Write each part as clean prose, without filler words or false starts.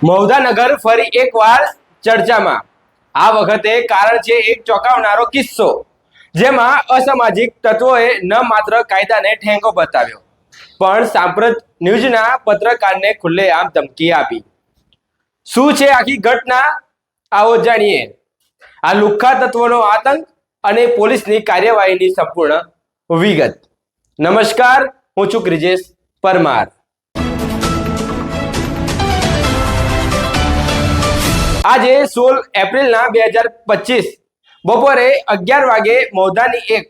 મૌદાનગર ફરી એકવાર ચર્ચામાં। આ વખતે કારણ છે એક ચોંકાવનારો કિસ્સો, જેમાં અસામાજિક તત્વોએ ન માત્ર કાયદાને ઠેંગો બતાવ્યો, પણ સાંપ્રત ન્યૂઝના પત્રકારને ખુલ્લેઆમ ધમકી આપી। શું છે આખી ઘટના, આવો જાણીએ। આ લુખ્ખા તત્વોનો આતંક અને પોલીસની કાર્યવાહીની સંપૂર્ણ વિગત। નમસ્કાર, હું છું બ્રિજેશ પરમાર। આજે 16 એપ્રિલના 2025 બપોરે 11 વાગે મૌદાની એક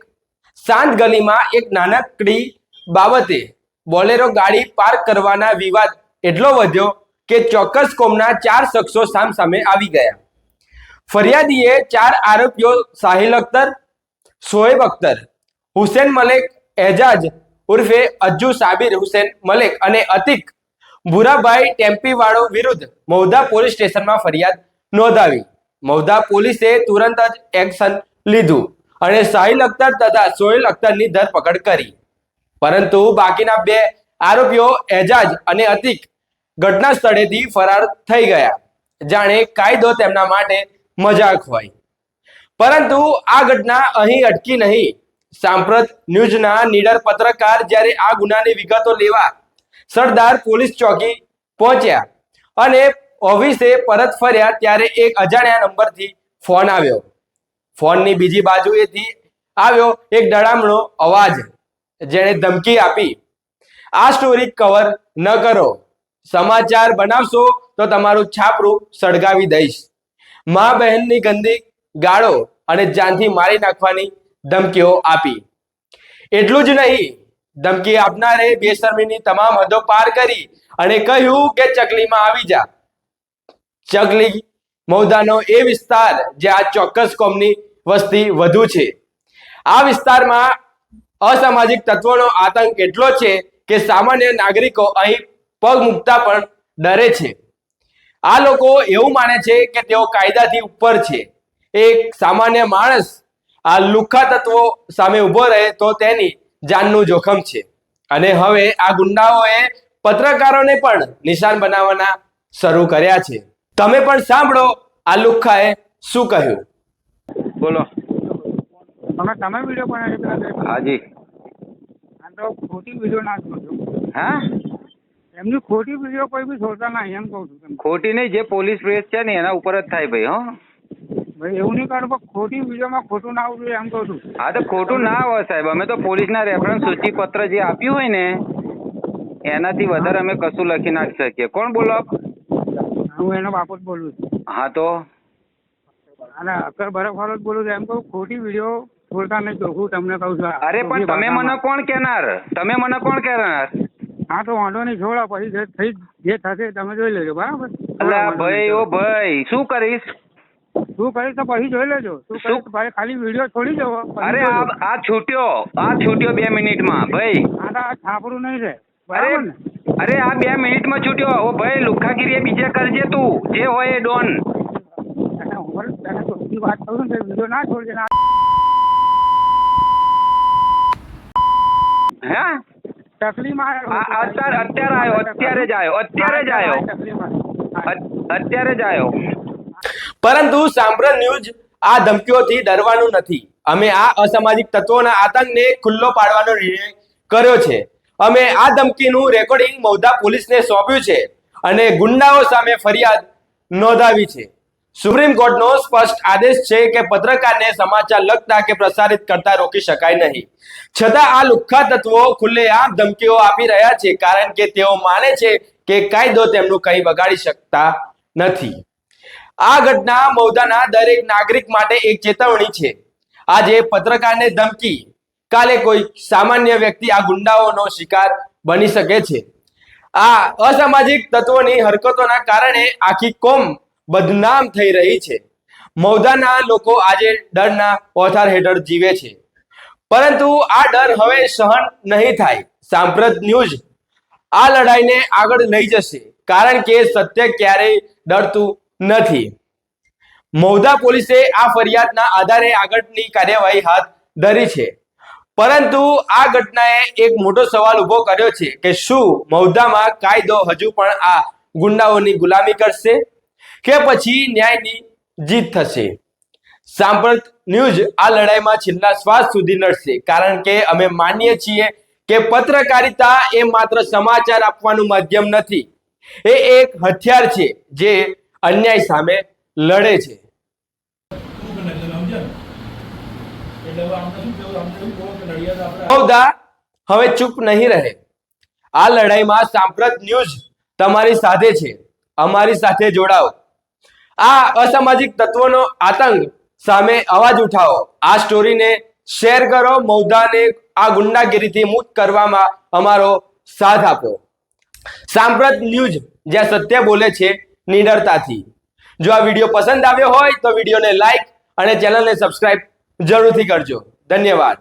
શાંત ગલીમાં એક નાનકડી બાબતે બોલેરો ગાડી પાર્ક કરવાના વિવાદ એટલો વધ્યો કે ચોક્કસ કોમના 4 શખ્સો સામસામે આવી ગયા। ફરિયાદીએ 4 આરોપીઓ સાહિલ અખ્તર, શોએબ અખ્તર, હુસેન મલેક એજાજ ઉર્ફે અજ્જુ સાબિર હુસેન મલેક અને અતિક ભુરાભાઈ ટેમ્પીવાળો વિરુદ્ધ મૌદા પોલીસ સ્ટેશનમાં ફરિયાદ નોંધાવી। મૌદા પોલીસે તુરંત જ એક્શન લીધું અને સાહિલ અખ્તર તથા સોહેલ અખ્તરની ધરપકડ કરી, પરંતુ બાકીના 2 આરોપીઓ એજાજ અને અતિક ઘટના સ્થળેથી ફરાર થઈ ગયા। જાણે કાયદો તેમના માટે મજાક હોય। પરંતુ આ ઘટના અહીં અટકી નહીં। સાંપ્રત ન્યૂઝના નીડર પત્રકાર જ્યારે આ ગુનાની વિગતો લેવા સરદાર પોલીસ ચોકી પહોંચ્યા અને ઓફિસે પરત ફર્યા, ત્યારે એક અજાણ્યા નંબરથી ફોન આવ્યો। ફોનની બીજી બાજુએથી આવ્યો એક ડરામણો અવાજ, જેણે ધમકી આપી, આ સ્ટોરી કવર ન કરો, સમાચાર બનાવશો તો તમારું છાપરું સળગાવી દઈશ। મા બહેનની ગંદી ગાળો અને જાનથી મારી નાખવાની ધમકીઓ આપી। એટલું જ નહીં, ધમકી આપનારે બેશરમીની તમામ હદો પાર કરી અને કહ્યું કે ચકલીમાં આવી જા। ચકલી મૌદાનો એ વિસ્તાર જ્યાં ચોક્કસ કોમની વસ્તી વધુ છે। આ વિસ્તારમાં અસામાજિક તત્વોનો આતંક એટલો છે કે સામાન્ય નાગરિકો અહીં પગ મૂકતા પણ ડરે છે। આ લોકો એવું માને છે કે તેઓ કાયદાથી ઉપર છે। એક સામાન્ય માણસ આ લુખ્ખા તત્વો સામે ઊભો રહે તો તેની જાનનું જોખમ છે, અને હવે આ ગુંડાઓએ પત્રકારોને પણ નિશાન બનાવવાના શરૂ કર્યા છે। તમે પણ સાંભળો આ લુખ્ખાએ શું કહ્યું। બોલો। તમે વિડીયો બનાવ્યો? હાજી। આ તો ખોટી વિડીયો ના જોજો। હા, એમની ખોટી વિડીયો કોઈ બી છોડતા નહીં, એમ કહું છું તમને। ખોટી નહીં, જે પોલીસ પ્રેસ છે ને એના ઉપર જ થાય ભાઈ। હો ભાઈ એવું નહીં કરો, પણ ખોટી વિડીયોમાં ખોટું ના આવવું જોઈએ, એમ કહું છું। હા તો ખોટું ના હોય સાહેબ, અમે તો પોલીસના રેફરન્સ સૂચિપત્ર જે આપ્યું હોય ને એનાથી વધારે અમે કશું લખી નાખી શકીએ। કોણ બોલો આપ? હું એનો બાપુ જ બોલું છું। હા તો અને અકર બરફવાળો જ બોલું છું, એમ કહું ખોટી વિડીયો છોડતા નહીં, તો હું તમને કહું છું। અરે પણ તમે મને કોણ કહેનાર? તમે મને કોણ કહેનાર? હા તો વાંધો નહીં, છોડો, પછી જે થશે તમે જોઈ લેજો, બરાબર? એટલે ભાઈ, ઓ ભાઈ, શું કરીશ? શું કરીશ તો પછી જોઈ લેજો। શું કરીશ ભાઈ, ખાલી વિડીયો છોડી દેવો। અરે આ છૂટ્યો 2 મિનિટમાં ભાઈ। આ છાપરું નહીં રહે, અરે બરાબર ને? અરે આ 2 મિનિટમાં છૂટ્યો। ઓ ભાઈ, લુખ્ખાગીરી બીજે કરજે તું, જે હોય એ ડોન। વાત કરું ને, વિડીયો ના છોડજે। હે તકલીફમાં અત્યારે જ આવ્યો। પરંતુ સાંપ્રત ન્યૂઝ આ ધમકીઓથી ડરવાનું નથી। અમે આ અસામાજિક તત્વોના આતંકને ખુલ્લો પાડવાનો નિર્ણય કર્યો છે। અમે આ ધમકીનું રેકોર્ડિંગ મૌદા પોલીસને સોંપ્યું છે અને ગુંડાઓ સામે ફરિયાદ નોંધાવી છે। સુપ્રીમ કોર્ટનો સ્પષ્ટ આદેશ છે કે પત્રકારને સમાચાર લખતા કે પ્રસારિત કરતા રોકી શકાય નહીં। છતાં આ લુખ્ખા તત્વો ખુલ્લેઆમ ધમકીઓ આપી રહ્યા છે, કારણ કે તેઓ માને છે કે કાયદો તેમનું કંઈ બગાડી શકતા નથી। આ ઘટના મૌદાના દરેક નાગરિક માટે એક ચેતવણી છે। આજે પત્રકારને ધમકી, કાલે કોઈ સામાન્ય વ્યક્તિ આ ગુંડાઓનો શિકાર બની શકે છે। આ અસામાજિક તત્વોની હરકતોના કારણે આખી કોમ બદનામ થઈ રહી છે। મૌદાના લોકો આજે ડરના ઓથાર હેઠળ જીવે છે, પરંતુ આ ડર હવે સહન નહીં થાય। સાંપ્રત ન્યૂઝ આ લડાઈને આગળ લઈ જશે, કારણ કે સત્ય ક્યારેય ડરતું નથી। મૌદા પોલીસે આ ફરિયાદના આધારે આગળની કાર્યવાહી હાથ ધરી છે। પરંતુ આ ઘટનાએ એક મોટો સવાલ ઉભો કર્યો છે કે શું મૌધામાં કાયદો હજુ પણ આ ગુંડાઓની ગુલામી કરશે કે પછી ન્યાયની જીત થશે? સાંપ્રત ન્યૂઝ આ લડાઈમાં છેલ્લા શ્વાસ સુધી લડશે, કારણ કે અમે માનીએ છીએ કે પત્રકારિતા એ માત્ર સમાચાર આપવાનું માધ્યમ નથી, એ એક હથિયાર છે જે અન્યાય સામે લડે છે. મૌધા હવે ચૂપ નહીં રહે. આ લડાઈમાં સાંપ્રત ન્યૂઝ તમારી સાથે છે. અમારી સાથે જોડાઓ. આ અસામાજિક તત્વોનો આતંક સામે અવાજ ઉઠાવો. આ સ્ટોરીને શેર કરો. મૌધાને આ ગુંડાગીરીથી મુક્ત કરવામાં અમારો સાથ આપો. સાંપ્રત ન્યૂઝ, જ્યાં સત્ય બોલે છે નિડરતાથી. જો આ વિડીયો પસંદ આવ્યો હોય તો વિડીયોને લાઈક અને ચેનલને સબસ્ક્રાઇબ જરૂરથી કરજો. ધન્યવાદ.